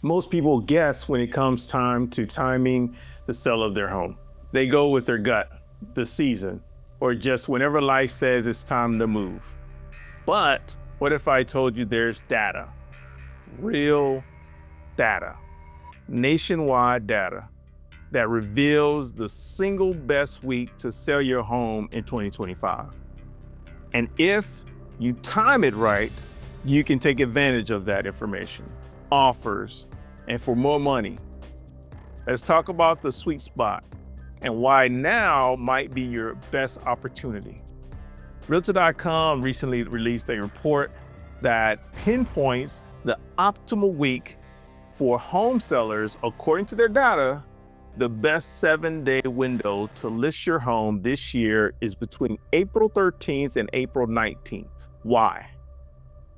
Most people guess when it comes time to timing the sale of their home. They go with their gut, the season, or just whenever life says it's time to move. But what if I told you there's data, real data, nationwide data that reveals the single best week to sell your home in 2025? And if you time it right, you can take advantage of that information, offers, and for more money. Let's talk about the sweet spot and why now might be your best opportunity. Realtor.com recently released a report that pinpoints the optimal week for home sellers. According to their data, the best 7-day window to list your home this year is between April 13th and April 19th. Why?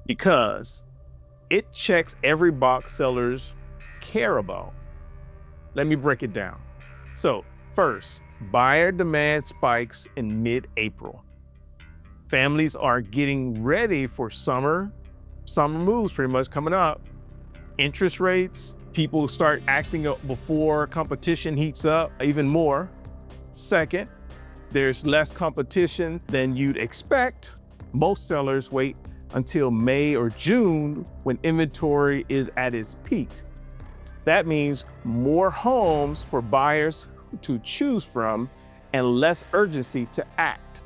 Because it checks every box sellers care about. Let me break it down. So first, buyer demand spikes in mid-April. Families are getting ready for summer moves pretty much coming up. Interest rates, people start acting up before competition heats up even more. Second, there's less competition than you'd expect. Most sellers wait until May or June when inventory is at its peak. That means more homes for buyers to choose from and less urgency to act.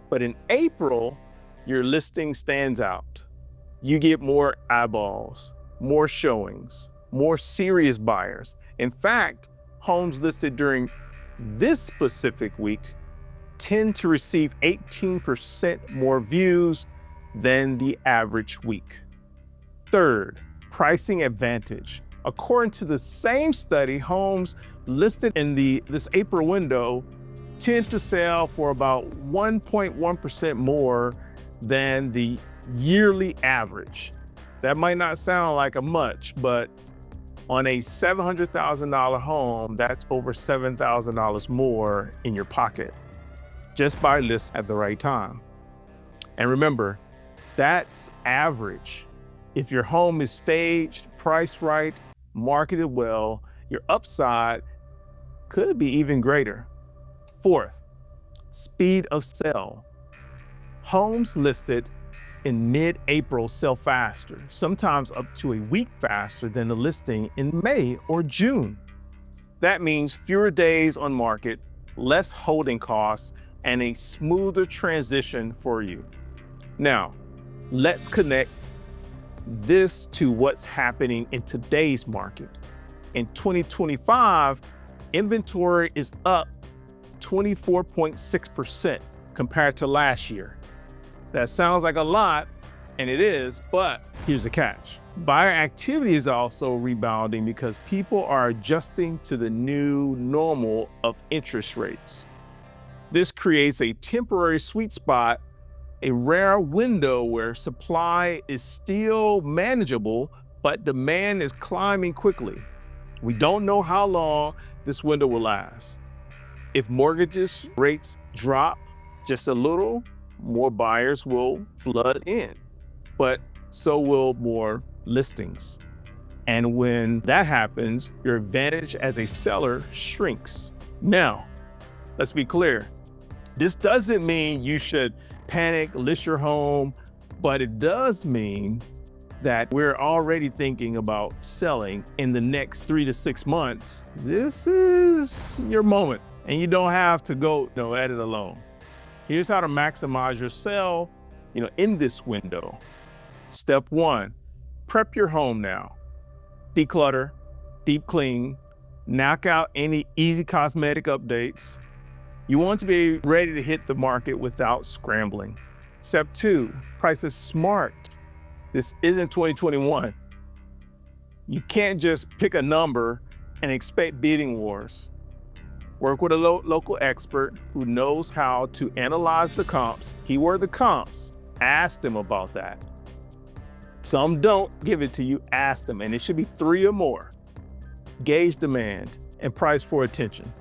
But in April, your listing stands out. You get more eyeballs, more showings, more serious buyers. In fact, homes listed during this specific week tend to receive 18% more views than the average week. Third, pricing advantage. According to the same study, homes listed in this April window tend to sell for about 1.1% more than the yearly average. That might not sound like a much, but on a $700,000 home, that's over $7,000 more in your pocket just by listing at the right time. And remember, that's average. If your home is staged, priced right, marketed well, your upside could be even greater. Fourth, speed of sale. Homes listed in mid-April sell faster, sometimes up to a week faster than the listing in May or June. That means fewer days on market, less holding costs, and a smoother transition for you. Now, let's connect this to what's happening in today's market. In 2025, inventory is up 24.6% compared to last year. That sounds like a lot, and it is, but here's the catch. Buyer activity is also rebounding because people are adjusting to the new normal of interest rates. This creates a temporary sweet spot, a rare window where supply is still manageable, but demand is climbing quickly. We don't know how long this window will last. If mortgages rates drop just a little, more buyers will flood in, but so will more listings. And when that happens, your advantage as a seller shrinks. Now, let's be clear. This doesn't mean you should panic, list your home, but it does mean that we're already thinking about selling in the next 3 to 6 months. This is your moment, and you don't have to go at it alone. Here's how to maximize your sale, in this window. Step 1, prep your home now. Declutter, deep clean, knock out any easy cosmetic updates. You want to be ready to hit the market without scrambling. Step 2, price is smart. This isn't 2021. You can't just pick a number and expect bidding wars. Work with a local expert who knows how to analyze the comps. Keyword the comps. Ask them about that. Some don't give it to you, ask them, and it should be 3 or more. Gauge demand and price for attention.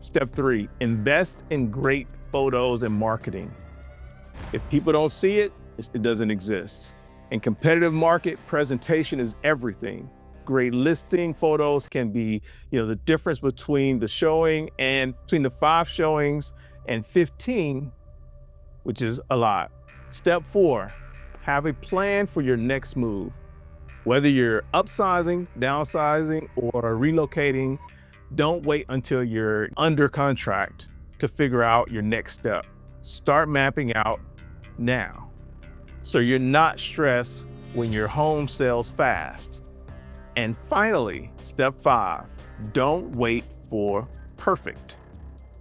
Step 3, invest in great photos and marketing. If people don't see it, it doesn't exist. In competitive market, presentation is everything. great listing photos can be, the difference between the showing and between the 5 showings and 15, which is a lot. Step 4, have a plan for your next move. Whether you're upsizing, downsizing, or relocating, don't wait until you're under contract to figure out your next step. Start mapping out now, so you're not stressed when your home sells fast. And finally, step 5, don't wait for perfect.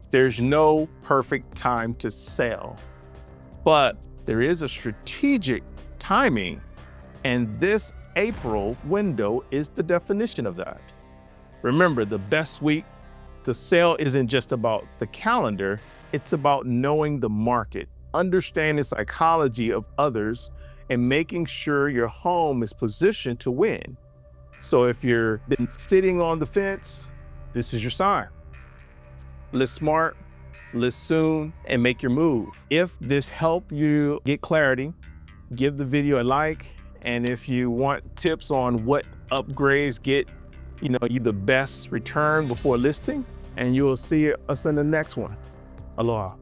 There's no perfect time to sell, but there is a strategic timing, and this April window is the definition of that. Remember, the best week to sell isn't just about the calendar, it's about knowing the market, understanding psychology of others, and making sure your home is positioned to win. So if you've been sitting on the fence, this is your sign. List smart, list soon, and make your move. If this helped you get clarity, give the video a like. And if you want tips on what upgrades get you the best return before listing, and you'll see us in the next one. Aloha.